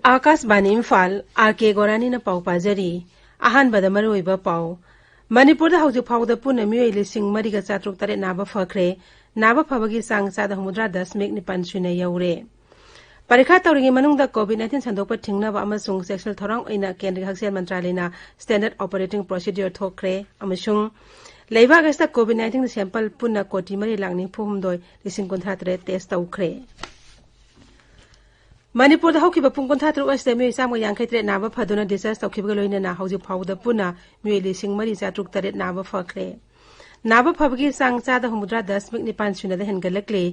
Akashvani Imphal R K गोरानी न पाउ पाजरी अहानबद मरुइबा पाउ मणिपुर हौजिक फाउदा पुनः मियोई लिसिंग मरिगा चात्रुक तरे नाबा फख्रे नाबा फबगी सांग चादा हुमुद्रा 10.9 सुने यौरे परीक्षा तौरिंगी मनुंगदा कोविड-19 संदोकपा थिंगनाबा अमसुंग सेक्सुअल थौरांग ओइना केंद्रीय हक्सेल मंत्रालयना स्टैंडर्ड ऑपरेटिंग प्रोसीड्यूर थोखरे अमसुंग लेबाग अस्ता कोविड-19 सैंपल पुनः कोटी मरी लांगनी फुहुमदोय लिसिंग कुंथातरे टेस्ट तौखरे मणिपुर हौकिबा पुंग कुंथातरुक अस्ते मियोई चाम यांखैत्रे नाबा फदुना डिस्चार्ज तौखिबगा लोइनना हौजिक फाउदा पुनः मियोई लिसिंग मरी चात्रुक तरे नाबा फख्रे नाबा फबगी सांग चादा हुमुद्रा 10.9 सुनदा हेनगलक्ले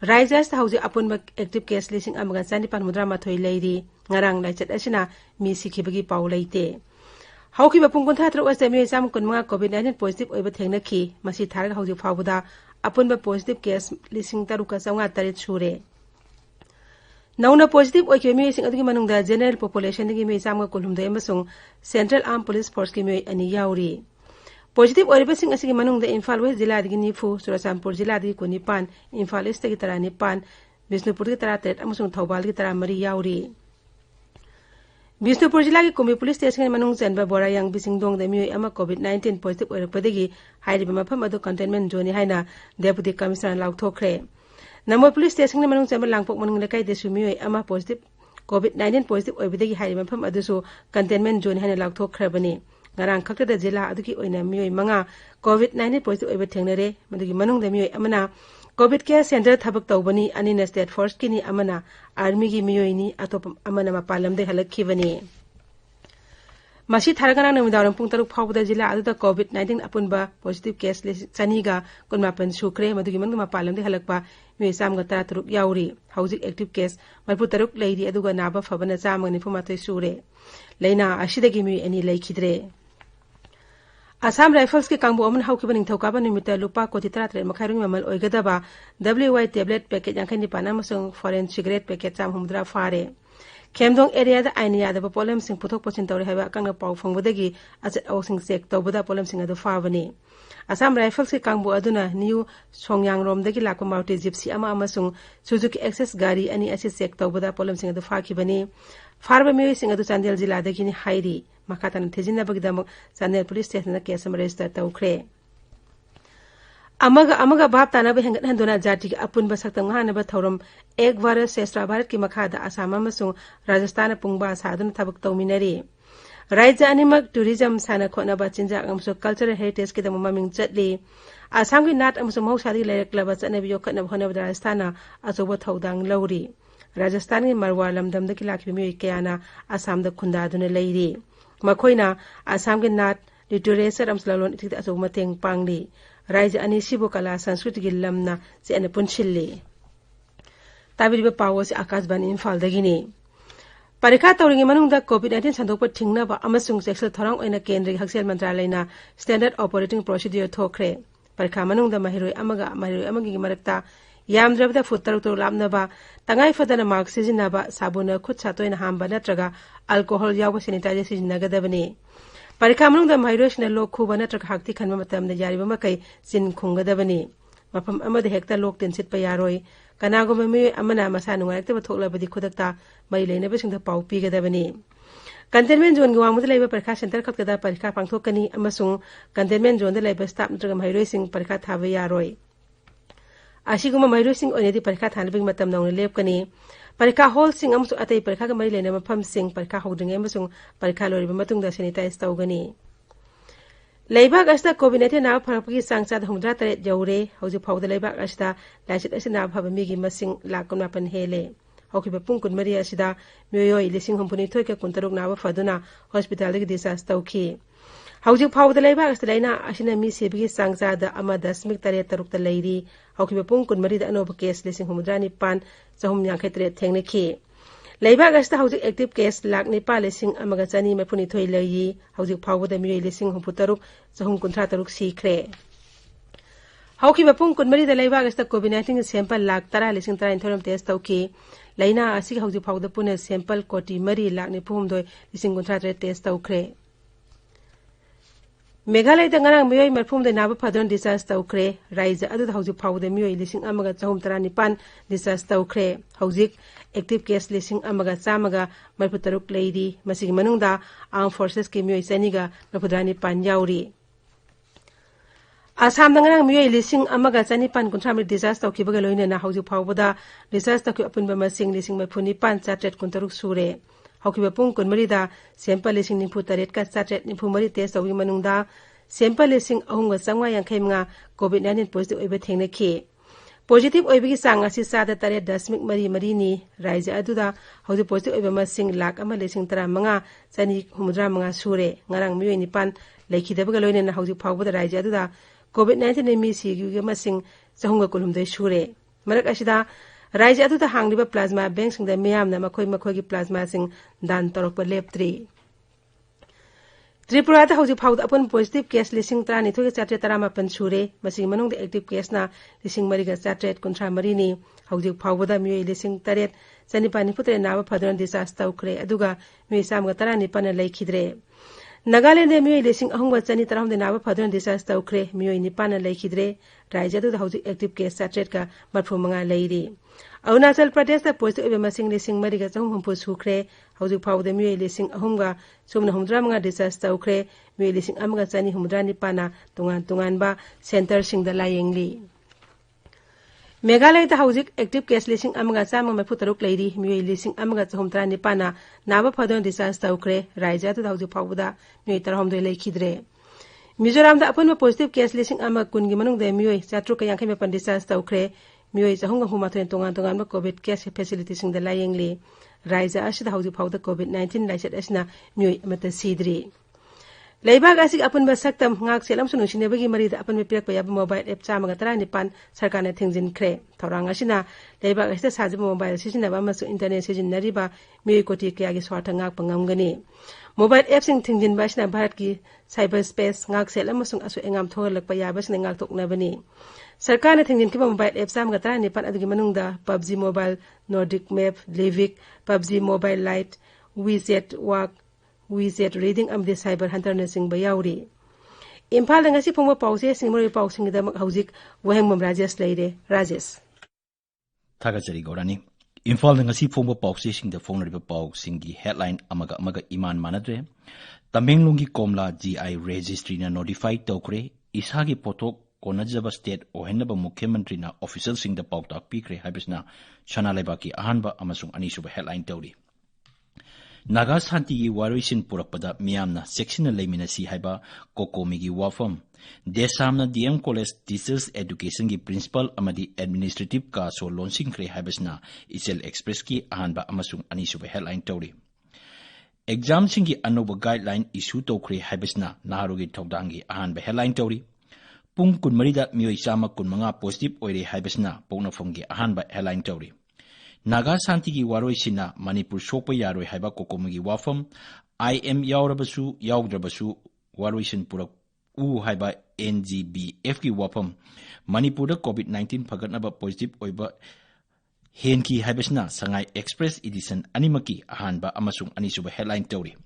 राज्यस्थ हौजिक अपुनबा एक्टिव केस लिसिंग अमगा चानिपान मुद्रा माथोई लैरी ngarang लाइचत असिना मी सिखिबगी पाउ लैते हौकिबा पुंग कुंथातरुक अस्ते मियोई चाम कुनमगा कोविड-19 पॉजिटिव ओइबा थेंगनखी मसी थारगा हौजिक फाउबदा अपुनबा पॉजिटिव केस लिसिंग तरुका चौंगा तरेत सुरे नौना पॉजिटिव ओइके मियोइसिंग अदुगी मनुंगदा जनरल पॉपुलेशन दगी मियोइ चामगा कुलहुमदे अमसुंग सेंट्रल आर्म पुलिस फोर्स की मियोइ अनि याउरी पॉजिटिव ओइरिबसिंग असिगी मनुंगदा इम्फाल वेस्ट जिला दगी निफु चुराचामपुर जिला दगी कुनिपान इम्फाल ईस्ट दगी 35 बिष्णुपुर दगी 33 अमसुंग थौबाल दगी 30 याउरी बिष्णुपुर जिला की कुमी पुलिस स्टेशन मनुंग चनबा बोरायांग बिसिंगदोंग द मियोइ अमा कोविड-19 पॉजिटिव ओइरकपदगी हाइरिबा मफम अदु कंटेनमेंट जोन हाइना डेप्यूटी कमिश्नर लाउथोखरे नमो पुलिस स्टेशन मनुंग चनबा लांगपोक मनुंग लेकाइ देसु मियोइ अमा पॉजिटिव कोविड-19 पॉजिटिव ओइबदगी हाइरिबा मफम अदुसु कंटेनमेंट जोन हाइना लाउथोखरबनी ngarang khakta jila aduki oina mioi manga covid-19 positive oiba thengnare madugi manungda mioi amana covid care center thabak tawbani ani na state force kini amana army gi mioi ni atop amana mapalam de halakhibani masi tharagana namidaram pung taruk phawda jila aduda covid-19 apunba positive case le chaniga kunmapan sukre madugi mangu mapalam de halakpa mioi samga tara taruk yauri hauzik active case marpu taruk leiri aduga naba fabana chamang ni fumatoi sure leina asidagi mioi ani leikhidre Assam rifles के कांगबो अमन हाउकिबा निंगथौकाबा निमित्ता लुपा कोटी 33 मखाइरुंग ममल ओइगदबा WY tablet packet यांखैनि पाना मसुंग foreign cigarette packet चाम हुमद्रा फारे खेमदोंग area दा आइन यादबा pollen सिंग पुथोक पसिन तौरे हाइबा कांगना पाउ फंगबदगी अचत औसिंग check तौबदा pollen सिंग अदु फाबनी असम राइफल्स के कांगबो अदुना न्यू सोंगयांग रोमदगी लाको मारुति जिप्सी अमा अमसुंग सुजुकी एक्सेस गाड़ी अनि असि चेक तौबदा पोलम सिंग अदु फाखिबनी फारबा मियोइ सिंग अदु चांदेल जिला दगी नि हाइरी मखातन थेजिनबगदमक Chandel police station case register तौखरे अमगा बाप तानब हेंगत हंदोना जाति की अपुनबा सक्तम हानब थौरम एक भारत श्रेष्ठ भारत की मखादा आसाम अमसुंग राजस्थान पुंगबा साधन थबक तौमिनरी राज्य अनिमक टूरिज्म साना खोनबा चिंजाक अमसु कल्चरल हेरिटेज के दम ममिंग चटली आसाम की नाट अमसु मौसादी लेरक्लब चनबि योखनब होनब राजस्थान अचोब थौदांग लौरी राजस्थान की मरवा लमदम दकी लाखि मियोइ कयाना आसाम द खुंदादुना लेरी मखोइना आसाम के नाट लिटरेचर अमसललोन इथित अचोब मतेंग पांगली राज्य अनिसिबो कला संस्कृति की लमना सेन पुनशिल्ली ताबिरिबा पावस आकाशवाणी इम्फाल दगिनी परीक्षा तौरिंगी मनुंगदा कोविड-19 संदोकपा थिंगनाबा अमसुंग सेक्सुअल थौरांग ओइना केंद्रीय हक्सेल मंत्रालयना स्टैंडर्ड ऑपरेटिंग प्रोसीड्यूर थोखरे परीक्षा मनुंगदा महिरोइ अमगी मरक्ता यामद्रबदा फुट 6 लामनबा तंगाई फदना मार्क सिजिनबा साबुन खुद सातोइना हांबा नत्रगा अल्कोहल याव सैनिटाइजर सिजिनगदबनी परीक्षा मनुंगदा महिरोइसना लोक खुबा नत्रगा हाक्ति खनबा मतमदा यारिबा मकै चिन खुंगदबनी मफम अमद हेक्ता लोक तिनसितपा यारोइ कनागुम मियोइ अमना मसा नुंगाइरक्तबा थोक्लबदि खुदक्ता मै लेनबसिंगदा पाउ पीगदबनी कंटेनमेंट जोन गवामुद लेबा परीक्षा सेंटर खतकदा परीक्षा पांगथोकनी अमसुंग कंटेनमेंट जोन द लेबा स्टाफ नत्रगा महिरोइसिंग परीक्षा थाबा यारोइ असिगुम महिरोइसिंग ओइनेदि परीक्षा थानबिंग मतम नौन लेपकनी परीक्षा हॉल सिंग अमसु अतै परीक्षा ग मरि लेना मफम सिंग परीक्षा हौद्रिंगे अमसुंग परीक्षा लोरिबा मतुंगदा सैनिटाइज तौगनी लेबाग अस्ता कोविड-19 नाव फरपगी सांगचाद हुमद्रा तरे जौरे हौजि फाउदा लेबाग अस्ता लाइसित असिना भब मिगी मसिंग लाकुनापन हेले हौकिबा पुंग कुनमरि असिदा मियोइ लिसिंग हुमपुनि थोइका कुनतरुक नाव फदुना हॉस्पिटल दगी डिस्चार्ज तौखी हौजि फाउदा लेबाग अस्ता लाइना असिना मी सेबिगी सांगचाद अमा 10.3 तरुक लैरी हौकिबा पुंग कुनमरि द अनोब केस लिसिंग हुमद्रा निपान चहुम यांखैत्रे थेंगनखी लेबाग अस्ता हौजि एक्टिव केस लाख निपा लिसिंग अमगा चनी मफुनि थोइ लैरी हौजि फाउदा मियोइ लिसिंग हुमपु तरुक चहुम कुंथ्रा तरुक सीखरे हौकिबा पुंग कुनमरि द लेबाग अस्ता कोविड-19 सैंपल लाख 10 लिसिंग 30 टेस्ट तौखी लैना असि हौजि फाउदा पुने सैंपल कोटी मरी लाख निफुमदोय लिसिंग कुंथ्रा टेस्ट तौखरे Meghalaya da ngarang miyoy marphum da naba phadon discharge tawkhre raija adu da hawjik phawda miyoy lising amaga chahum taranipan discharge tawkhre hawjik active case lising amaga chamaga marputaruk leidi masigi manungda armed forces ki miyoy saniga marpudranipan yauri Assam da ngarang miyoy lising amaga chanipan kuntramri discharge tawkhibaga loinena hawjik phawbada discharge tawkhi apunba masing lising marphunipan chatret kuntaruk sure Hawkiba pung kun marida sample lising nimpu taret ka chatret nimpu mari test tawi manungda sample lising ahunga sangwa yankhai mga COVID-19 positive oiba thengnakhi positive oibigi sang asi sada taret dasmik mari ni raija aduda hawji positive oiba masing lakh ama lising tara mga chani humudra mga sure ngarang miyoy nipan laikhidabaga loinena hawji phawbada raija aduda COVID-19 ne mi sigi masing chahunga kulumdai sure marak asida Raija adu da hangliba plasma bank sing da miyam na makhoi ki plasma sing dan torok pa leptri. Tripura da hawji phawda apun positive case lising trani thoki chatre tarama pan sure masing manung da active case na lising mariga chatre kuntra mari ni hawji phawda miyoy lising taret chanipani putre nawa phadran disas tawkhre aduga miyoy samga tarani pan laikhidre. Nagaland de miyoy lising ahungwa chani taram de nawa phadran disas tawkhre miyoy nipan laikhidre Raija adu da hawji active case chatre ka marphu manga leiri. Arunachal Pradesh da positive oiba masing lising mariga chahum humpu sukre hawjik phawda miyoy lising ahumga sumna humdra mga discharge tawkhre miyoy lising amaga chani humdra nipana tungan ba center sing da layengli Meghalaya da hawjik active case lising amaga chama mafutaruk leiri miyoy lising amaga chahumtra nipana naba phadon discharge tawkhre raija da hawjik phawda miyoy tarhomdoi leikhidre Mizoram da apun positive case lising ama kungi manung da miyoy chatruk yankhai me pan discharge tawkhre miyoy chahunga humathen tungan ba COVID case facility sing da layengli raija asida hawji phawda COVID-19 laisat asna miyoy amata sidri Leibag asik apun ba saktam ngak selam sunu sinebagi marida apun me pirak payab mobile app chamaga tarani pan sarkana thingjin khre thorang asina leibag asida sajib mobile sisinaba masu internet sijin nariba miyoy koti kya gi swartha ngak pangamgani Mobile app sing thingjin ba asina bharat ki cyberspace ngak selam masung asu engam tholak payab asina ngak tokna bani Sarkar na thingjin kiba mobile app sam gatra ni pan adugi manungda PUBG Mobile, Nordic Map, Livik, PUBG Mobile Lite, WeChat Walk, WeChat Reading amde Cyber Hunter na sing bayauri. Imphal ngasi phongba pause sing mori pau sing da hawjik Wahengbam Rajesh leire Rajesh. Thagachari Gorani. Imphal ngasi phongba pause sing da phonariba pau sing gi headline amaga iman manadre. Tamenglongi Komla GI registry na notify tawkre isagi potok Konajaba State Ohenaba Mukhyamantri na official sing da pautak pikre haibisna chana lebaki ahanba amasung anisuba headline tawri Naga Santi gi waroisin purakpada miyamna section leimina si haiba kokomi gi wafam desamna DM College Teachers Education gi principal amadi administrative ka so launching kre haibisna Isel Express ki ahanba amasung anisuba headline tawri Exam singi anoba guideline issue tawkre haibisna naharugi thawdangi ahanba headline tawri Pung kun marida miyoy sama kun mga positive oire haibasna pong na fongi ahanba headline tawri. Naga Santi gi waroi sina Manipur sopa yaroi haiba kokomugi wafam IM yaurabasu yaugdrabasu waroi sin purak haiba NGBF gi wafam Manipur da COVID-19 phagatnaba positive oiba henki haibasna Sangai Express edition animaki ahanba amasung anisuba headline tawri.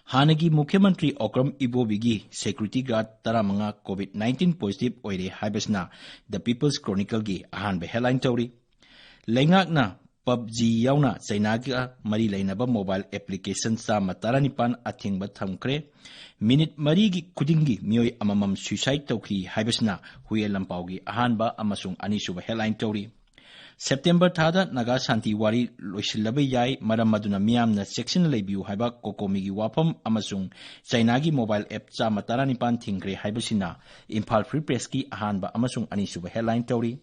Hanagi Mukhyamantri Okram Ibobigi Security Guard taramanga COVID-19 positive oire haibasna The People's Chronicle gi ahanba headline tawri Lengak na PUBG yauna China ga mari lainaba mobile application sa mataranipan athingba thamkre minute mari gi kudingi miyoy amamam suicide tawki haibasna huye lampau gi ahanba amasung anisuba headline tawri September thada Naga Santi wari loisilabe yai maramaduna miyamna section leibiu haiba kokomi gi wafam amasung China gi mobile app cha matarani pan thingre haibasina Imphal Free Press ki ahanba amasung anisuba headline tawri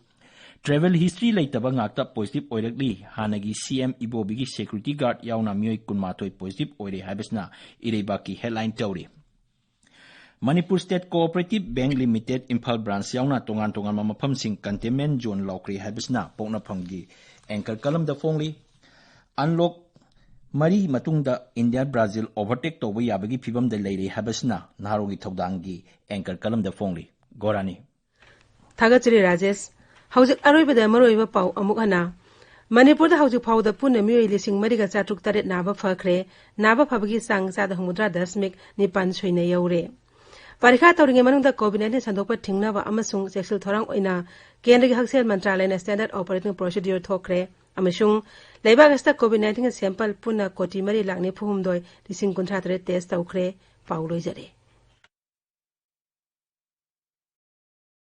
Travel history leitaba ngakta positive oirakli hanagi CM Ibobi gi security guard yauna miyoy kunmatoi positive oire haibasna ireiba ki headline tawri Manipur State Cooperative Bank Limited Imphal branch yauna tongan mafam sing containment zone laukri haibasna pokna phamgi anchor kalam da phongli unlock mari matungda India Brazil overtake toba yabagi phibam da leire haibasna naharogi thawdangi anchor kalam da phongli Gorani Thagachri Rajesh hawjik aroibada maroiba pau amuk hana Manipur da hawjik phawda punna miyoy lising mariga chatruk taret naba phakre naba phabagi sang sada humudra dasmik nipan soina yaure Parikha tawringe manungda COVID-19 sandokpa thingnaba amasung sexual thorang oina kendra gi haksel mantralayna standard operating procedure thokre amasung leibak asta COVID-19 sample puna koti mari lakni phuhumdoi 1,000 test tawkhre pauloi jare